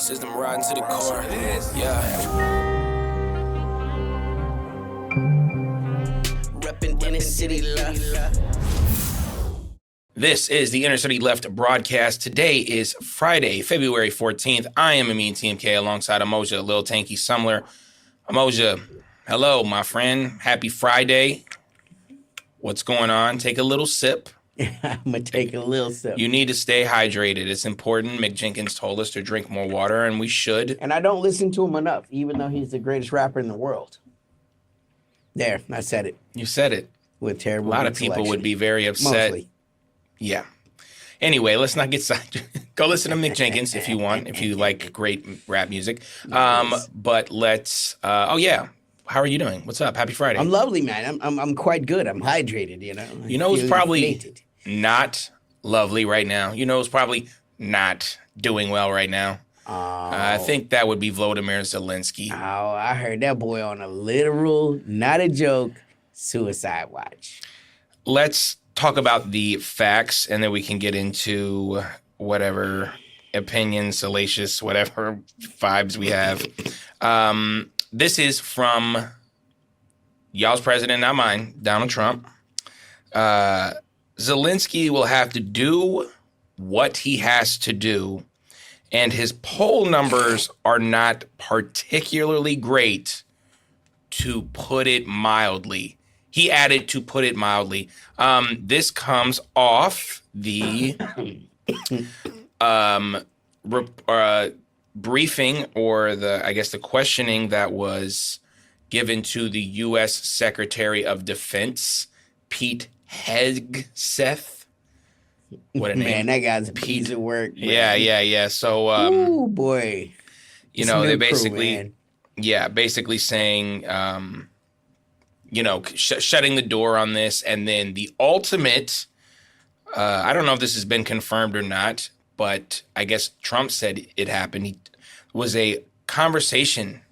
System riding to the core. Yeah. Reppin' inner city left. This is the Inner City Left broadcast. Today is Friday, February 14th. I am Amin TMK alongside Amoja, Lil Tanky Sumler. Amoja, hello, my friend. Happy Friday. What's going on? Take a little sip. I'm going to take a little sip. You need to stay hydrated. It's important. Mick Jenkins told us to drink more water, and we should. And I don't listen to him enough, even though he's the greatest rapper in the world. There, I said it. You said it. With terrible A lot of people would be very upset. Mostly. Yeah. Anyway, let's not get side. Go listen to Mick Jenkins if you want, if you like great rap music. But let's. Oh yeah, how are you doing? What's up? Happy Friday. I'm lovely, man. I'm quite good. I'm hydrated. You know who's probably inflated. not lovely right now. You know who's probably not doing well right now. I think that would be Volodymyr Zelensky. Oh, I heard that boy on a literal, not a joke, suicide watch. Let's talk about the facts, and then we can get into whatever opinions, salacious, whatever vibes we have. This is from y'all's president, not mine, Donald Trump. Zelensky will have to do what he has to do, and his poll numbers are not particularly great, to put it mildly. He added, to put it mildly. This comes off the briefing, or the questioning that was given to the U.S. Secretary of Defense, Pete Hegseth. What a name. Man, that guy's a piece of work. Man. Yeah. So, oh boy. You know, they basically, basically saying, shutting the door on this. And then the ultimate, I don't know if this has been confirmed or not, but I guess Trump said it happened. It was a conversation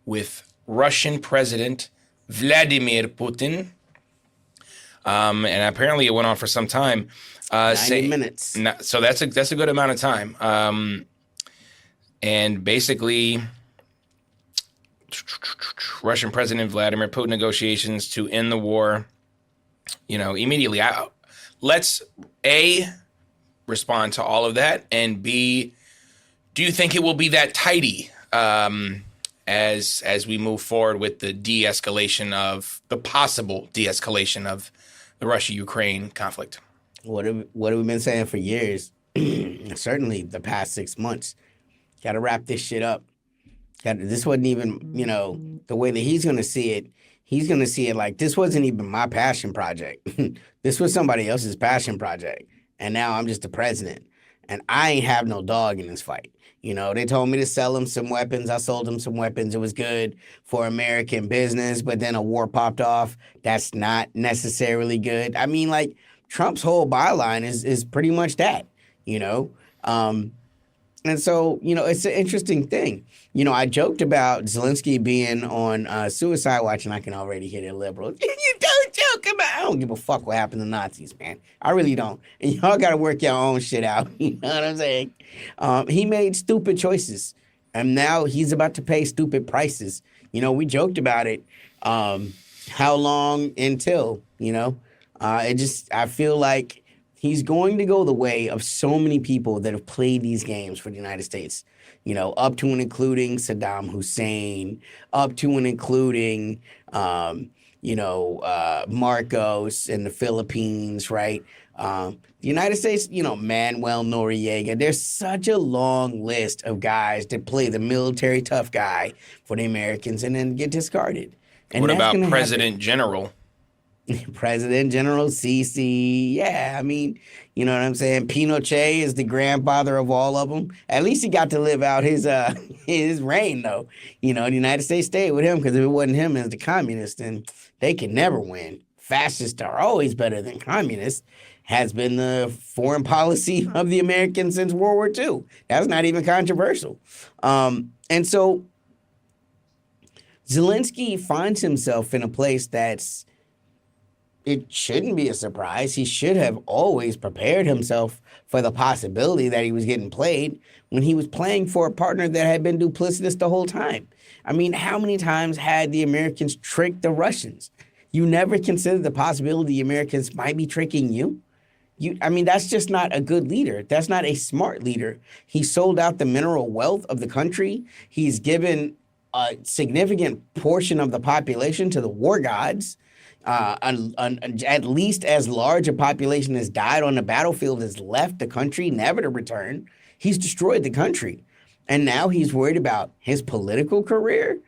with Russian President Vladimir Putin. And apparently it went on for some time. 90 minutes. So that's a good amount of time. And basically, Russian President Vladimir Putin negotiations to end the war, immediately. Let's A, respond to all of that, and B, do you think it will be that tidy as we move forward with the possible de-escalation of the Russia-Ukraine conflict? What have we been saying for years? Certainly the past 6 months. Got to wrap this shit up. This wasn't even, the way that he's going to see it. He's going to see it like, this wasn't even my passion project. This was somebody else's passion project. And now I'm just the president. And I ain't have no dog in this fight. They told me to sell him some weapons. I sold him some weapons. It was good for American business. But then a war popped off. That's not necessarily good. I mean, like, Trump's whole byline is pretty much that, And so, it's an interesting thing. I joked about Zelensky being on suicide watch, and I can already hear the liberals. You don't joke about. I don't give a fuck what happened to Nazis, man. I really don't. And y'all got to work your own shit out. You know what I'm saying? He made stupid choices, and now he's about to pay stupid prices. We joked about it. How long until, I feel like he's going to go the way of so many people that have played these games for the United States, up to and including Saddam Hussein, up to and including, Marcos in the Philippines, right? The United States, Manuel Noriega. There's such a long list of guys that play the military tough guy for the Americans and then get discarded. And what about President General? President General Sisi. Yeah, I mean, you know what I'm saying? Pinochet is the grandfather of all of them. At least he got to live out his reign, though. The United States stayed with him because if it wasn't him as the communist, then they could never win. Fascists are always better than communists. Has been the foreign policy of the Americans since World War II. That's not even controversial. And so Zelensky finds himself in a place that's it shouldn't be a surprise. He should have always prepared himself for the possibility that he was getting played when he was playing for a partner that had been duplicitous the whole time. I mean, how many times had the Americans tricked the Russians? You never considered the possibility the Americans might be tricking you? I mean, that's just not a good leader. That's not a smart leader. He sold out the mineral wealth of the country. He's given a significant portion of the population to the war gods. At least as large a population has died on the battlefield has left the country, never to return. He's destroyed the country. And now he's worried about his political career.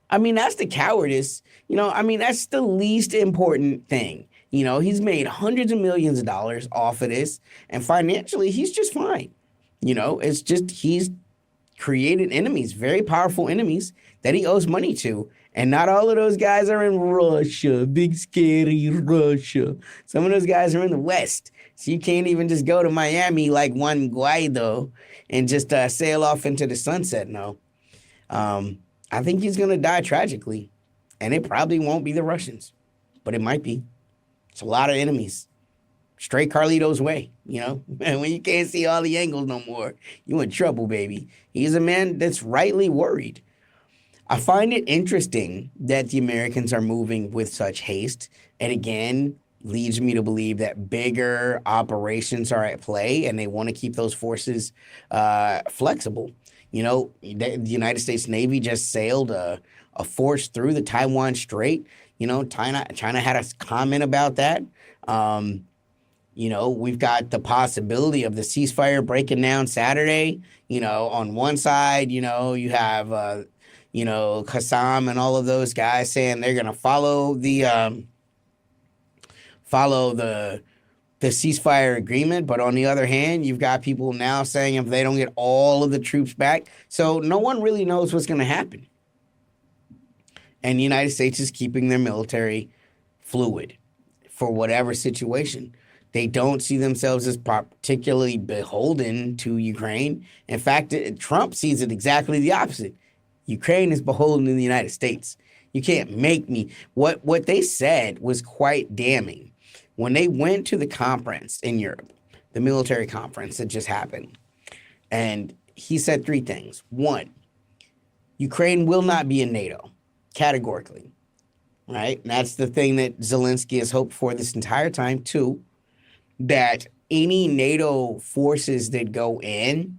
I mean, that's the cowardice. I mean, that's the least important thing. He's made hundreds of millions of dollars off of this, and financially, he's just fine. It's just he's created enemies, very powerful enemies that he owes money to. And not all of those guys are in Russia, big scary Russia. Some of those guys are in the West. So you can't even just go to Miami like Juan Guaido and just sail off into the sunset. No. I think he's going to die tragically. And it probably won't be the Russians, but it might be. It's a lot of enemies. Straight Carlito's way, And when you can't see all the angles no more, you in trouble, baby. He's a man that's rightly worried. I find it interesting that the Americans are moving with such haste. And again, leads me to believe that bigger operations are at play and they want to keep those forces flexible. The United States Navy just sailed a force through the Taiwan Strait. China had a comment about that. We've got the possibility of the ceasefire breaking down Saturday. On one side, you have, Qassam and all of those guys saying they're going to follow the ceasefire agreement. But on the other hand, you've got people now saying if they don't get all of the troops back. So no one really knows what's going to happen. And the United States is keeping their military fluid for whatever situation. They don't see themselves as particularly beholden to Ukraine. In fact, Trump sees it exactly the opposite. Ukraine is beholden to the United States. You can't make me. What they said was quite damning. When they went to the conference in Europe, the military conference that just happened, and he said three things. One, Ukraine will not be in NATO. Categorically, right? And that's the thing that Zelensky has hoped for this entire time. Two, that any NATO forces that go in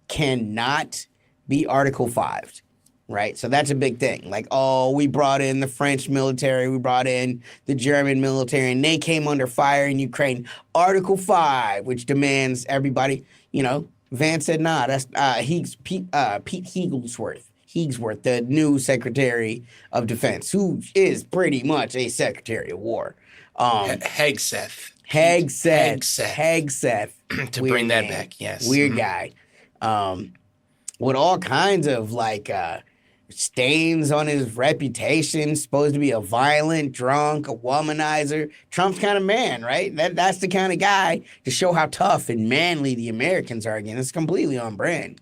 cannot be Article 5, right? So that's a big thing. Like, we brought in the French military, we brought in the German military, and they came under fire in Ukraine. Article 5, which demands everybody, Vance said, nah, that's Pete Hegsworth, the new Secretary of Defense, who is pretty much a Secretary of War. Hegseth. To bring that back, yes. Weird guy. With all kinds of stains on his reputation, supposed to be a violent, drunk, a womanizer. Trump's kind of man, right? That's the kind of guy to show how tough and manly the Americans are again. It's completely on brand.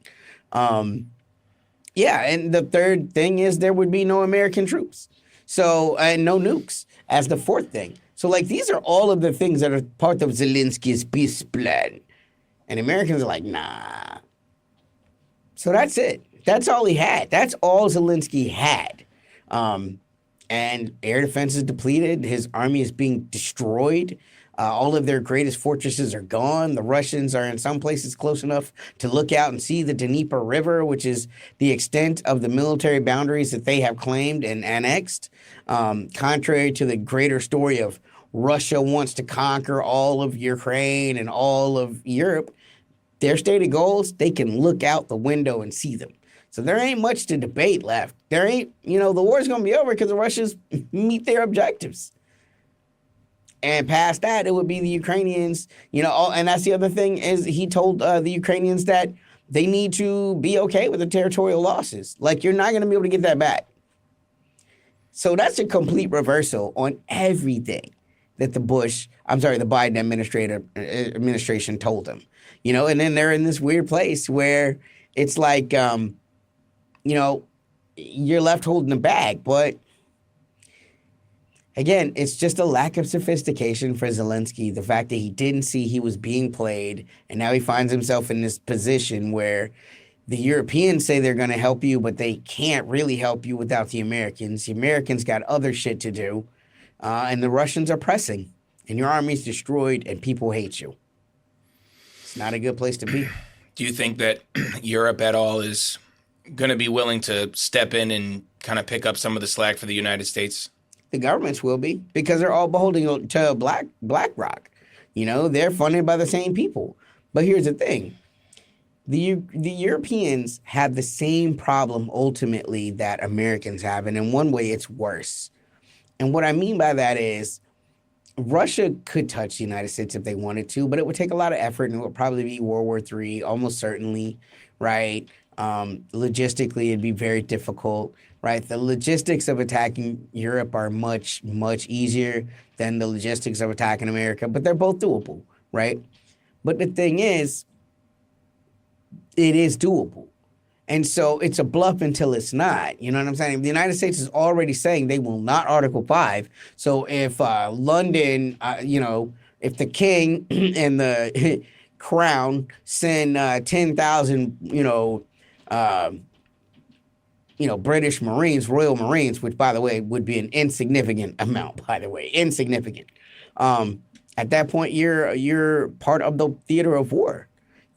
Yeah, and the third thing is there would be no American troops. So, and no nukes as the fourth thing. So, these are all of the things that are part of Zelensky's peace plan. And Americans are like, nah. So that's it. That's all he had. That's all Zelensky had. And air defense is depleted. His army is being destroyed. All of their greatest fortresses are gone. The Russians are in some places close enough to look out and see the Dnieper River, which is the extent of the military boundaries that they have claimed and annexed. Contrary to the greater story of Russia wants to conquer all of Ukraine and all of Europe, their stated goals, they can look out the window and see them. So there ain't much to debate left. There ain't, the war's going to be over because the Russians meet their objectives. And past that, it would be the Ukrainians, and that's the other thing is he told the Ukrainians that they need to be okay with the territorial losses. You're not going to be able to get that back. So that's a complete reversal on everything that the Biden administration told them, and then they're in this weird place where it's like, you're left holding the bag, but Again, it's just a lack of sophistication for Zelensky. The fact that he didn't see he was being played, and now he finds himself in this position where the Europeans say they're going to help you, but they can't really help you without the Americans. The Americans got other shit to do, and the Russians are pressing, and your army's destroyed, and people hate you. It's not a good place to be. Do you think that Europe at all is going to be willing to step in and kind of pick up some of the slack for the United States? The governments will be, because they're all beholden to BlackRock. You know, they're funded by the same people. But here's the thing. The Europeans have the same problem ultimately that Americans have, and in one way it's worse. And what I mean by that is Russia could touch the United States if they wanted to, but it would take a lot of effort, and it would probably be World War III, almost certainly, right? Logistically, it'd be very difficult, right? The logistics of attacking Europe are much, much easier than the logistics of attacking America, but they're both doable, right? But the thing is, it is doable. And so it's a bluff until it's not. You know what I'm saying? The United States is already saying they will not Article 5. So if London, if the king and the crown send 10,000, British Marines, Royal Marines, which, by the way, would be an insignificant amount, insignificant. At that point, you're part of the theater of war.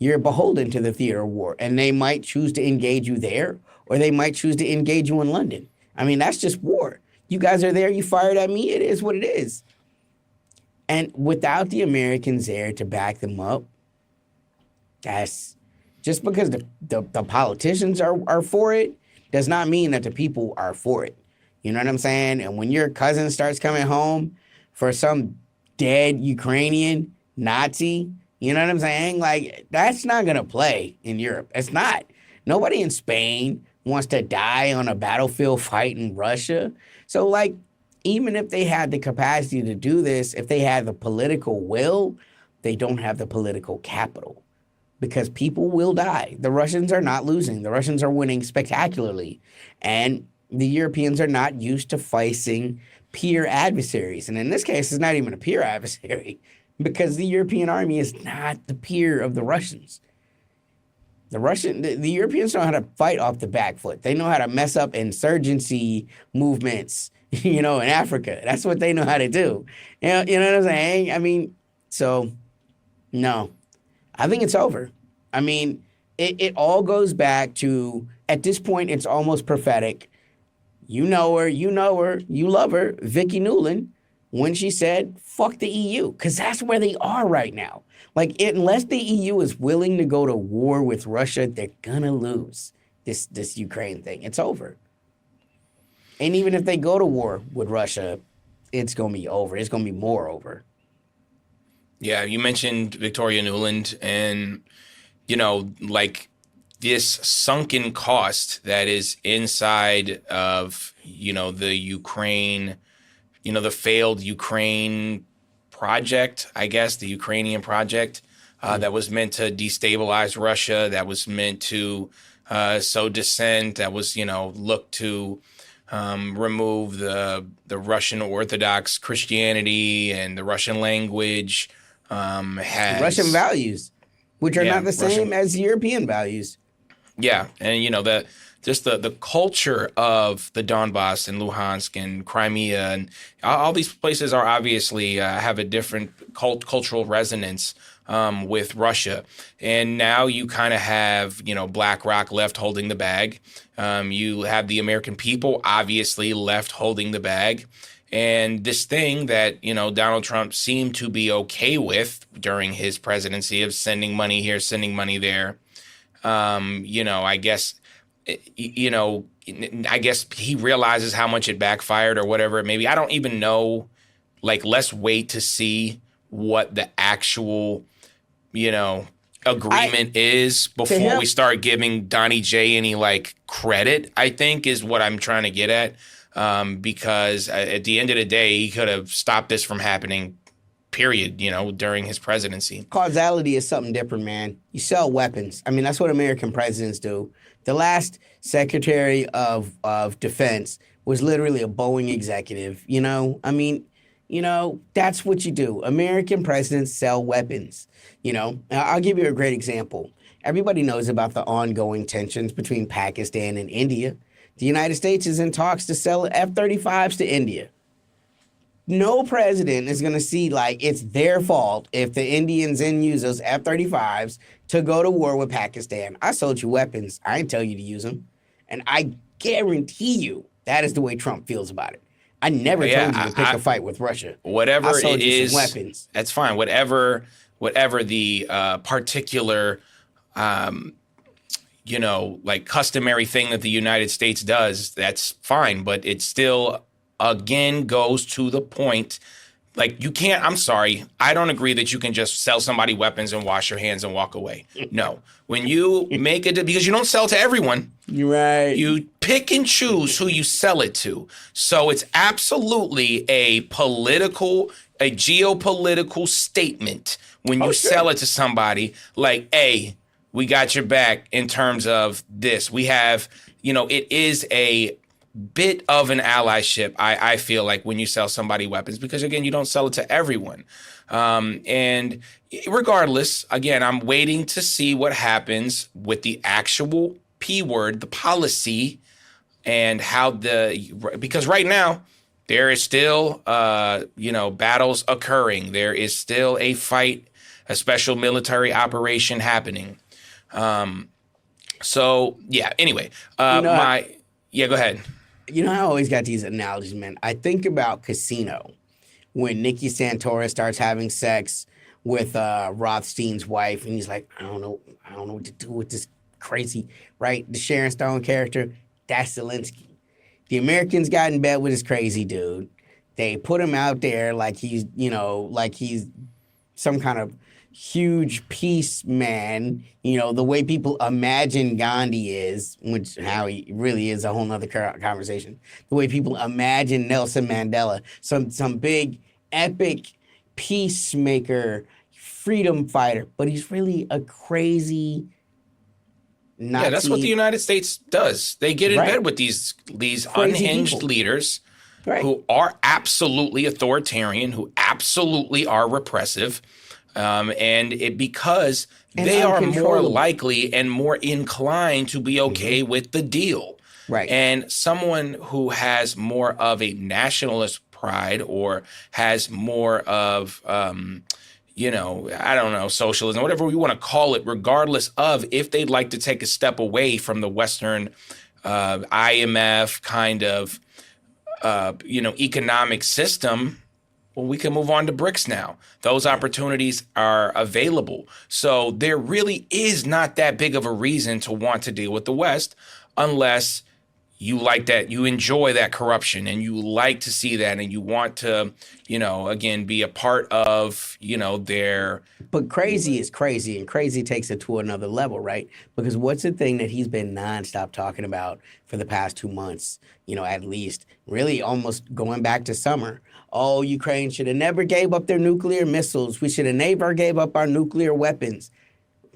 You're beholden to the theater of war, and they might choose to engage you there, or they might choose to engage you in London. I mean, that's just war. You guys are there, you fired at me, it is what it is. And without the Americans there to back them up, that's just because the politicians are for it does not mean that the people are for it. You know what I'm saying? And when your cousin starts coming home for some dead Ukrainian Nazi, you know what I'm saying? Like, that's not going to play in Europe. It's not. Nobody in Spain wants to die on a battlefield fighting Russia. So, like, even if they had the capacity to do this, if they had the political will, they don't have the political capital, because people will die. The Russians are not losing. The Russians are winning spectacularly. And the Europeans are not used to facing peer adversaries. And in this case, it's not even a peer adversary, because the European army is not the peer of the Russians. The Europeans know how to fight off the back foot. They know how to mess up insurgency movements, in Africa. That's what they know how to do. You know what I'm saying? I mean, so, no. I think it's over. I mean, it all goes back to, at this point, it's almost prophetic. You know her, you love her, Vicky Nuland, when she said, fuck the EU, because that's where they are right now. Like, unless the EU is willing to go to war with Russia, they're gonna lose this Ukraine thing. It's over. And even if they go to war with Russia, it's gonna be over. It's gonna be more over. Yeah, you mentioned Victoria Nuland, and, like, this sunken cost that is inside of, the Ukraine, the failed Ukraine project, I guess, the Ukrainian project that was meant to destabilize Russia, that was meant to sow dissent, that was, look to remove the Russian Orthodox Christianity and the Russian language. Russian values, which are not the same as European values. Yeah, and the culture of the Donbass and Luhansk and Crimea and all these places are obviously have a different cultural resonance with Russia. And now you kind of have, BlackRock left holding the bag. You have the American people obviously left holding the bag. And this thing that, Donald Trump seemed to be okay with during his presidency of sending money here, sending money there, I guess he realizes how much it backfired or whatever it may be. I don't even know. Like, let's wait to see what the actual, agreement is before we start giving Donnie J any, credit, I think, is what I'm trying to get at. Because at the end of the day, he could have stopped this from happening, period, during his presidency. Causality is something different, man. You sell weapons. I mean, that's what American presidents do. The last Secretary of Defense was literally a Boeing executive. I mean, that's what you do. American presidents sell weapons. I'll give you a great example. Everybody knows about the ongoing tensions between Pakistan and India. The United States is in talks to sell F-35s to India. No president is going to see like it's their fault if the Indians then use those F-35s to go to war with Pakistan. I sold you weapons. I didn't tell you to use them. And I guarantee you that is the way Trump feels about it. I never told you to pick a fight with Russia. Whatever I sold it you is, some weapons. That's fine. Whatever the particular, like customary thing that the United States does, that's fine. But it still, again, goes to the point. Like, you can't, I'm sorry, I don't agree that you can just sell somebody weapons and wash your hands and walk away. No. When you make it, because you don't sell to everyone. You're right. You pick and choose who you sell it to. So it's absolutely a geopolitical statement when you sell it to somebody like, hey, we got your back in terms of this. We have, it is a bit of an allyship, I feel like, when you sell somebody weapons, because again, you don't sell it to everyone. And regardless, again, I'm waiting to see what happens with the actual P word, the policy, and how because right now there is still, battles occurring. There is still a fight, a special military operation happening. So yeah, anyway, go ahead. I always got these analogies, man. I think about Casino when Nikki Santora starts having sex with Rothstein's wife, and he's like, I don't know what to do with this crazy, right? The Sharon Stone character, that's Zelensky. The Americans got in bed with this crazy dude. They put him out there like he's some kind of huge peace man, the way people imagine Gandhi is, which how he really is a whole nother conversation. The way people imagine Nelson Mandela, some big epic peacemaker, freedom fighter, but he's really a crazy Nazi. Yeah, that's what the United States does. They get in bed with these unhinged leaders who are absolutely authoritarian, who absolutely are repressive. Because they are more likely and more inclined to be okay with the deal. Right. And someone who has more of a nationalist pride or has more of, socialism, whatever we want to call it, regardless of if they'd like to take a step away from the Western IMF kind of, economic system, well, we can move on to BRICS now. Those opportunities are available. So there really is not that big of a reason to want to deal with the West unless you like that, you enjoy that corruption and you like to see that and you want to, again, be a part of, their... But crazy is crazy, and crazy takes it to another level, right? Because what's the thing that he's been nonstop talking about for the past 2 months, at least, really almost going back to summer? Oh, Ukraine should have never gave up their nuclear missiles. We should have never gave up our nuclear weapons.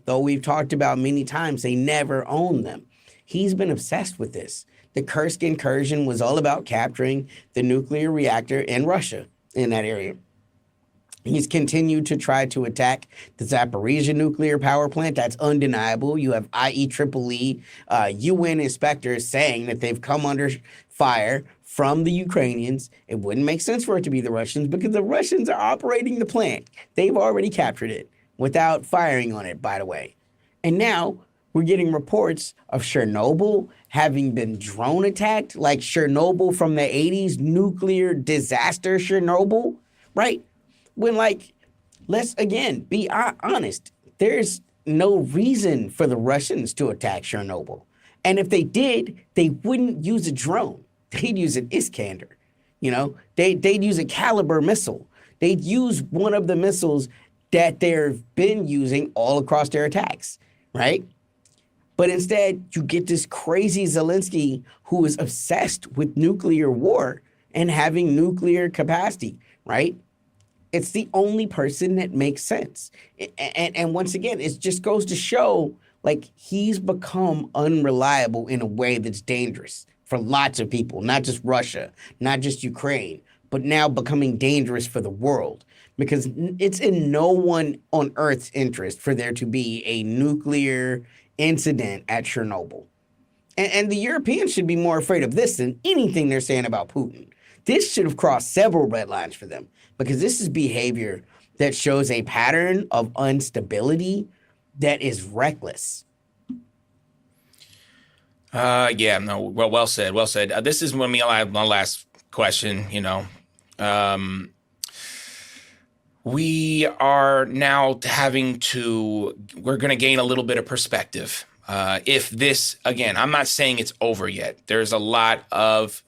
Though we've talked about many times, they never owned them. He's been obsessed with this. The Kursk incursion was all about capturing the nuclear reactor in Russia, in that area. He's continued to try to attack the Zaporizhia nuclear power plant. That's undeniable. You have IEEE UN inspectors saying that they've come under fire from the Ukrainians. It wouldn't make sense for it to be the Russians because the Russians are operating the plant. They've already captured it without firing on it, by the way. And now we're getting reports of Chernobyl having been drone attacked, like Chernobyl from the 80s, nuclear disaster Chernobyl, right? When, let's again be honest, there's no reason for the Russians to attack Chernobyl. And if they did, they wouldn't use a drone. They'd use an Iskander. They'd use a Caliber missile. They'd use one of the missiles that they've been using all across their attacks, right? But instead, you get this crazy Zelensky who is obsessed with nuclear war and having nuclear capacity, right? It's the only person that makes sense. And once again, it just goes to show, he's become unreliable in a way that's dangerous for lots of people, not just Russia, not just Ukraine, but now becoming dangerous for the world. Because it's in no one on Earth's interest for there to be a nuclear incident at Chernobyl. And the Europeans should be more afraid of this than anything they're saying about Putin. This should have crossed several red lines for them because this is behavior that shows a pattern of instability that is reckless. Yeah, no, well said, well said. This is my last question, we are now we're going to gain a little bit of perspective. If this, again, I'm not saying it's over yet. There's a lot of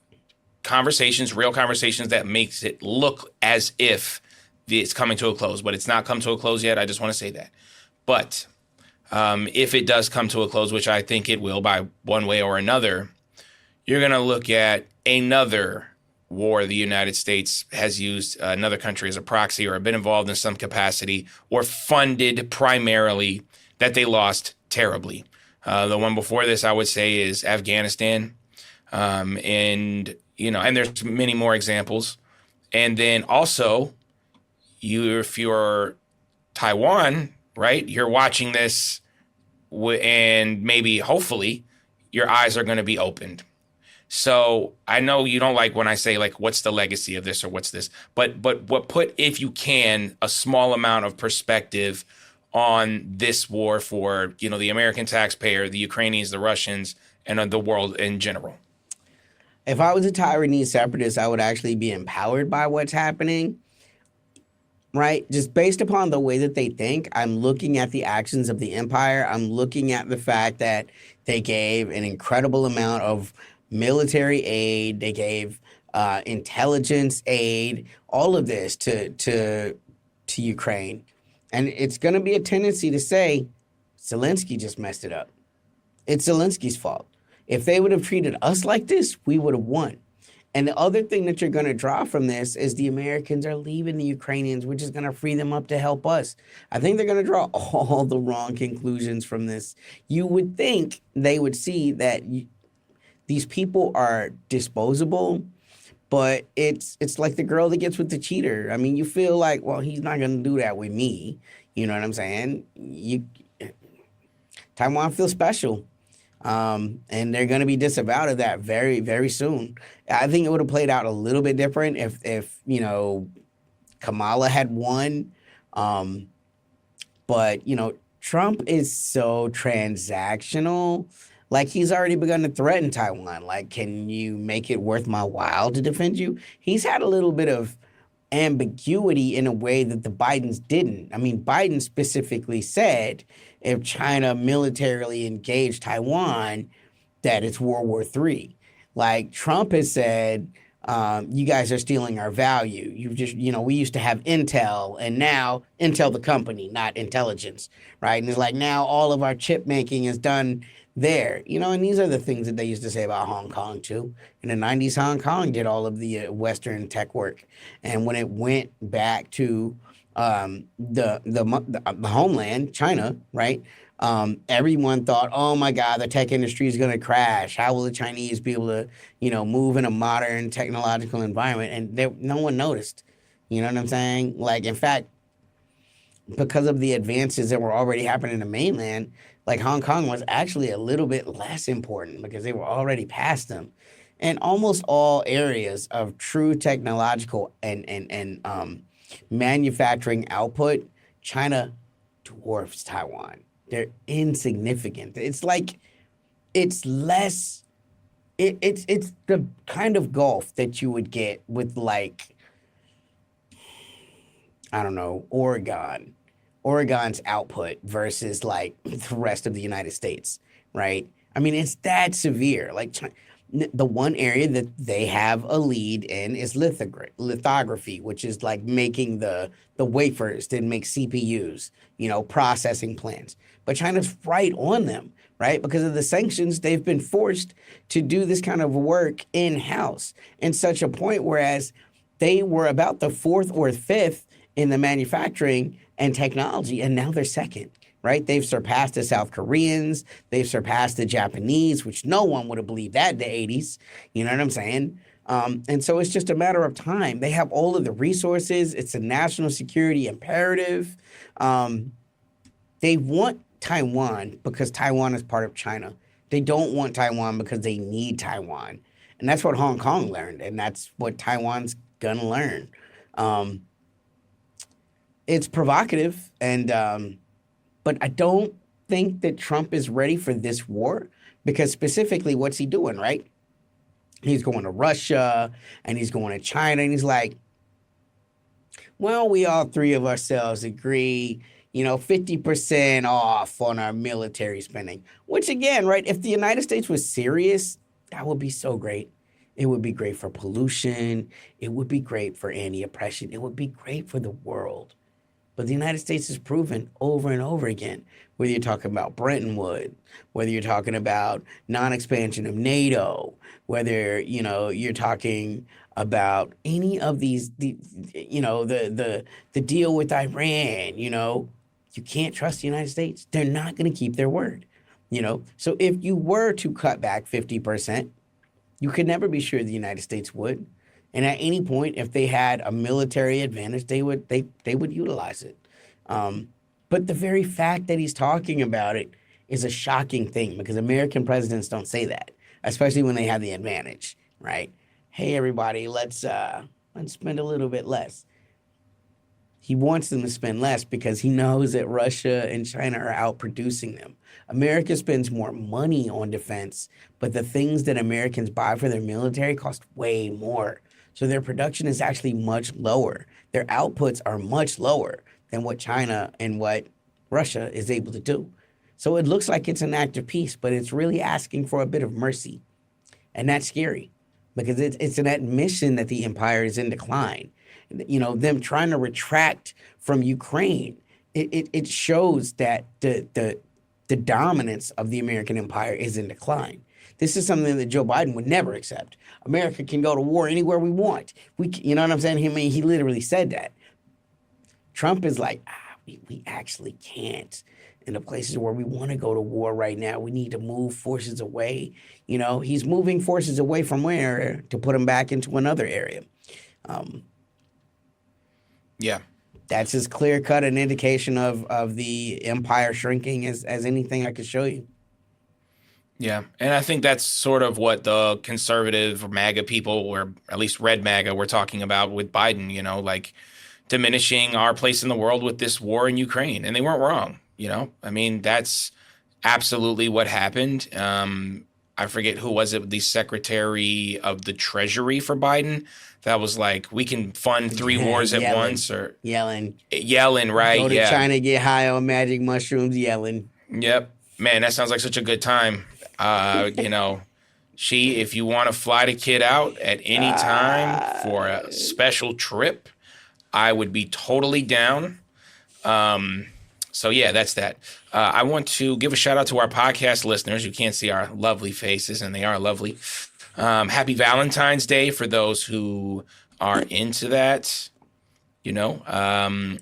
conversations, real conversations that makes it look as if it's coming to a close, but it's not come to a close yet. I just want to say that. But if it does come to a close, which I think it will by one way or another, you're going to look at another war the United States has used another country as a proxy or been involved in some capacity or funded primarily that they lost terribly. The one before this, I would say, is Afghanistan. And there's many more examples. And then also, if you're Taiwan, right, you're watching this and maybe, hopefully, your eyes are going to be opened. So I know you don't like when I say, like, what's the legacy of this or what's this, but put, if you can, a small amount of perspective on this war for, the American taxpayer, the Ukrainians, the Russians, and the world in general. If I was a Taiwanese separatist, I would actually be empowered by what's happening, right? Just based upon the way that they think, I'm looking at the actions of the empire. I'm looking at the fact that they gave an incredible amount of military aid. They gave intelligence aid, all of this to Ukraine. And it's going to be a tendency to say, Zelensky just messed it up. It's Zelensky's fault. If they would have treated us like this, we would have won. And the other thing that you're going to draw from this is the Americans are leaving the Ukrainians, which is going to free them up to help us. I think they're going to draw all the wrong conclusions from this. You would think they would see that these people are disposable, but it's like the girl that gets with the cheater. I mean, you feel like, well, he's not going to do that with me. You know what I'm saying? Taiwan feels special. And they're going to be disavowed of that very, very soon. I think it would have played out a little bit different if Kamala had won. But, Trump is so transactional. Like, he's already begun to threaten Taiwan. Like, can you make it worth my while to defend you? He's had a little bit of ambiguity in a way that the Bidens didn't. I mean, Biden specifically said if China militarily engaged Taiwan, that it's World War III. Like, Trump has said, you guys are stealing our value. We used to have Intel, and now Intel the company, not intelligence, right? And it's like, now all of our chip making is done there, and these are the things that they used to say about Hong Kong too. In the 90s, Hong Kong did all of the Western tech work. And when it went back to the homeland, China, right? Everyone thought, oh my God, the tech industry is going to crash. How will the Chinese be able to, move in a modern technological environment? And no one noticed. You know what I'm saying? Like, in fact, because of the advances that were already happening in the mainland, like, Hong Kong was actually a little bit less important because they were already past them. And almost all areas of true technological and manufacturing output, China dwarfs Taiwan. They're insignificant. It's like, it's less, it's the kind of gulf that you would get with, like, I don't know, Oregon's output versus, like, the rest of the United States, right? I mean, it's that severe. Like, the one area that they have a lead in is lithography, which is like making the wafers that make CPUs, processing plants. But China's right on them, right? Because of the sanctions, they've been forced to do this kind of work in-house in such a point, whereas they were about the fourth or fifth in the manufacturing and technology, and now they're second. right? They've surpassed the South Koreans. They've surpassed the Japanese, which no one would have believed that in the 80s. You know what I'm saying? And so it's just a matter of time. They have all of the resources. It's a national security imperative. They want Taiwan because Taiwan is part of China. They don't want Taiwan because they need Taiwan. And that's what Hong Kong learned, and that's what Taiwan's gonna learn. It's provocative, but I don't think that Trump is ready for this war because specifically, what's he doing, right? He's going to Russia and he's going to China, and he's like, well, we all three of ourselves agree, 50% off on our military spending, which again, right, if the United States was serious, that would be so great. It would be great for pollution. It would be great for anti-oppression. It would be great for the world. But the United States has proven over and over again, whether you're talking about Bretton Woods, whether you're talking about non-expansion of NATO, whether, you're talking about any of these, the deal with Iran, you can't trust the United States. They're not going to keep their word, So if you were to cut back 50%, you could never be sure the United States would. And at any point, if they had a military advantage, they would utilize it. But the very fact that he's talking about it is a shocking thing because American presidents don't say that, especially when they have the advantage, right? Hey, everybody, let's spend a little bit less. He wants them to spend less because he knows that Russia and China are outproducing them. America spends more money on defense, but the things that Americans buy for their military cost way more. So their production is actually much lower. Their outputs are much lower than what China and what Russia is able to do. So it looks like it's an act of peace, but it's really asking for a bit of mercy. And that's scary because it's an admission that the empire is in decline. Them trying to retract from Ukraine, it shows that the dominance of the American empire is in decline. This is something that Joe Biden would never accept. America can go to war anywhere we want. You know what I'm saying? He literally said that. Trump is like, we actually can't. In the places where we want to go to war right now, we need to move forces away. He's moving forces away from one area to put them back into another area. Yeah. That's as clear-cut an indication of the empire shrinking as anything I could show you. Yeah, and I think that's sort of what the conservative MAGA people, or at least red MAGA, were talking about with Biden, like diminishing our place in the world with this war in Ukraine. And they weren't wrong, that's absolutely what happened. I forget who was it, the Secretary of the Treasury for Biden, that was like, we can fund three wars at once, or Yellen, right? Go to China, get high on magic mushrooms, Yellen. Yep. Man, that sounds like such a good time. If you want to fly the kid out at any time for a special trip, I would be totally down. So yeah, that's that. I want to give a shout out to our podcast listeners. You can't see our lovely faces, and they are lovely. Happy Valentine's Day for those who are into that, and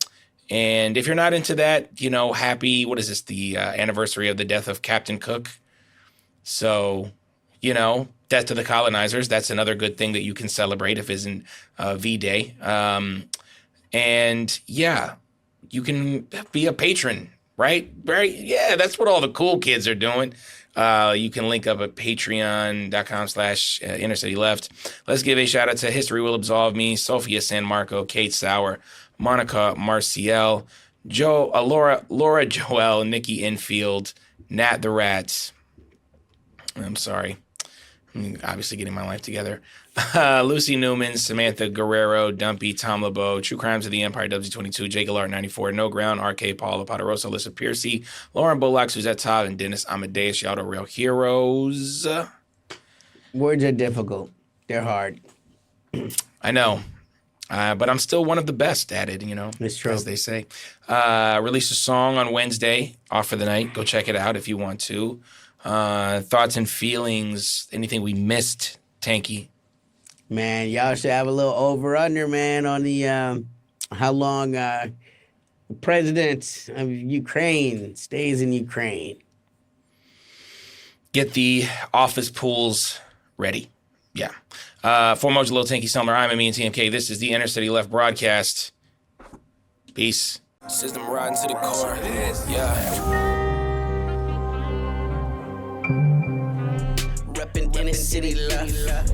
if you're not into that, happy, what is this, the anniversary of the death of Captain Cook. So, death to the colonizers. That's another good thing that you can celebrate if it isn't V-Day. And yeah, you can be a patron, right? Right? Yeah, that's what all the cool kids are doing. You can link up at patreon.com/InnerCityLeft. Let's give a shout out to History Will Absolve Me, Sophia San Marco, Kate Sauer, Monica Marciel, Laura Joel, Nikki Infield, Nat the Rats. I'm sorry. I'm obviously getting my life together. Lucy Newman, Samantha Guerrero, Dumpy, Tom LeBeau, True Crimes of the Empire, W22, Jake Alart 94, No Ground, RK, Paula Poderosa, Alyssa Piercy, Lauren Bullock, Suzette Todd, and Dennis Amadeus. Y'all the real heroes. Words are difficult. They're hard. I know. But I'm still one of the best at it, It's true. As they say. Released a song on Wednesday, off for the night. Go check it out if you want to. Thoughts and feelings, anything we missed, Tanky? Man, y'all should have a little over-under, man, on the how long The president of Ukraine stays in Ukraine. Get the office pools ready. Yeah. For Mojo Little Tanky Summer, I'm me and TMK. This is the Inner City Left broadcast. Peace. System riding to the core. Yeah. Reppin' inner city left.